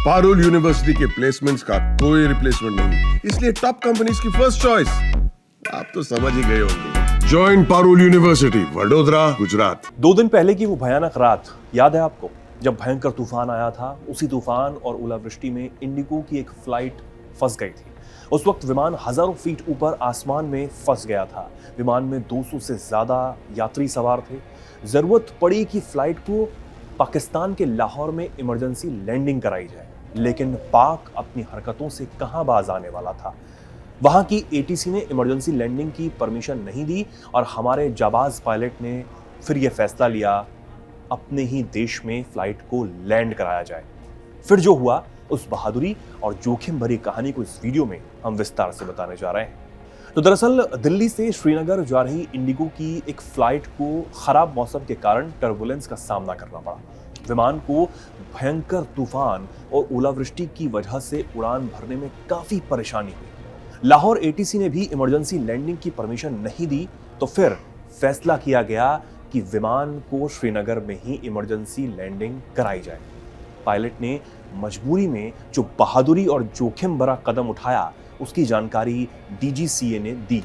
Parul university के placements का कोई रिप्लेसमेंट नहीं, इसलिए टॉप कंपनीज की फर्स्ट चॉइस। आप तो समझ ही गए होंगे। Join Parul university, Vadodara, Gujarat. 2 दिन पहले की वो भयानक रात याद है आपको, जब भयंकर तूफान आया था। उसी तूफान और ओलावृष्टि में इंडिगो की एक फ्लाइट फंस गई थी। उस वक्त विमान हजारों फीट ऊपर आसमान में फंस गया था। विमान में 200 से ज्यादा यात्री सवार थे। जरूरत पड़ी कि फ्लाइट को पाकिस्तान के लाहौर में इमरजेंसी लैंडिंग कराई जाए, लेकिन पाक अपनी हरकतों से कहां बाज आने वाला था। वहां की एटीसी ने इमरजेंसी लैंडिंग की परमिशन नहीं दी और हमारे जाबाज पायलट ने फिर यह फैसला लिया, अपने ही देश में फ्लाइट को लैंड कराया जाए। फिर जो हुआ, उस बहादुरी और जोखिम भरी कहानी को इस वीडियो में हम विस्तार से बताने जा रहे हैं। तो दरअसल दिल्ली से श्रीनगर जा रही इंडिगो की एक फ्लाइट को खराब मौसम के कारण टर्बुलेंस का सामना करना पड़ा। विमान को भयंकर तूफान और ओलावृष्टि की वजह से उड़ान भरने में काफी परेशानी हुई। लाहौर एटीसी ने भी इमरजेंसी लैंडिंग की परमिशन नहीं दी, तो फिर फैसला किया गया कि विमान को श्रीनगर में ही इमरजेंसी लैंडिंग कराई जाए। पायलट ने मजबूरी में जो बहादुरी और जोखिम भरा कदम उठाया, उसकी जानकारी डीजीसीए ने दी।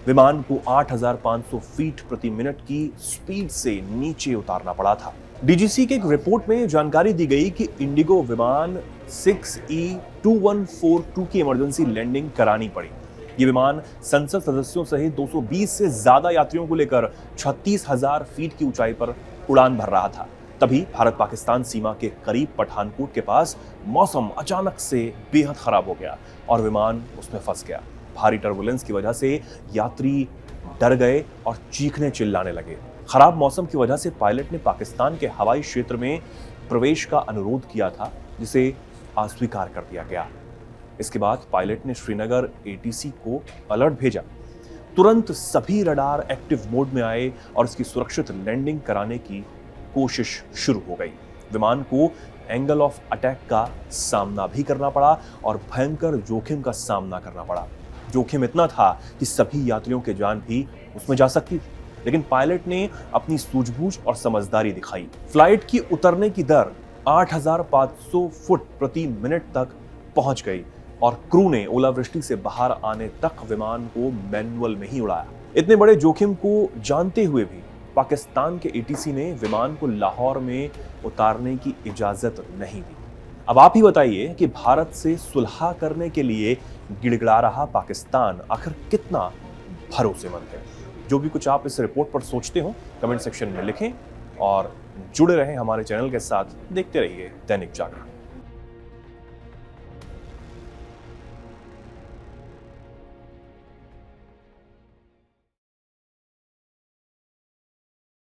विमान को 8500 फीट प्रति मिनट की स्पीड से नीचे उतारना पड़ा था। डीजीसी की एक रिपोर्ट में जानकारी दी गई कि इंडिगो विमान 6E2142 की इमरजेंसी लैंडिंग करानी पड़ी। ये विमान संसद सदस्यों सहित 220 से ज्यादा यात्रियों को लेकर 36,000 फीट की ऊंचाई पर उड़ान भर रहा था। तभी भारत पाकिस्तान सीमा के करीब पठानकोट के पास मौसम अचानक से बेहद खराब हो गया और विमान उसमें फंस गया। भारी टर्बुलेंस की वजह से यात्री डर गए और चीखने चिल्लाने लगे। खराब मौसम की वजह से पायलट ने पाकिस्तान के हवाई क्षेत्र में प्रवेश का अनुरोध किया था, जिसे अस्वीकार कर दिया गया। इसके बाद पायलट ने श्रीनगर एटीसी को अलर्ट भेजा। तुरंत सभी रडार एक्टिव मोड में आए और इसकी सुरक्षित लैंडिंग कराने की कोशिश शुरू हो गई। विमान को एंगल ऑफ अटैक का सामना भी करना पड़ा और भयंकर जोखिम का सामना करना पड़ा। जोखिम इतना था कि सभी यात्रियों की जान भी उसमें जा सकती थी, लेकिन पायलट ने अपनी सूझबूझ और समझदारी दिखाई। फ्लाइट की उतरने की दर 8500 फुट प्रति मिनट तक पहुंच गई और क्रू ने ओलावृष्टि से बाहर आने तक विमान को मैनुअल में ही उड़ाया। इतने बड़े जोखिम को जानते हुए भी पाकिस्तान के एटीसी ने विमान को लाहौर में उतारने की इजाजत नहीं दी। अब आप ही बताइए कि भारत से सुलह करने के लिए गिड़गिड़ा रहा पाकिस्तान आखिर कितना भरोसेमंद है। जो भी कुछ आप इस रिपोर्ट पर सोचते हो, कमेंट सेक्शन में लिखें और जुड़े रहें हमारे चैनल के साथ। देखते रहिए दैनिक जागरण।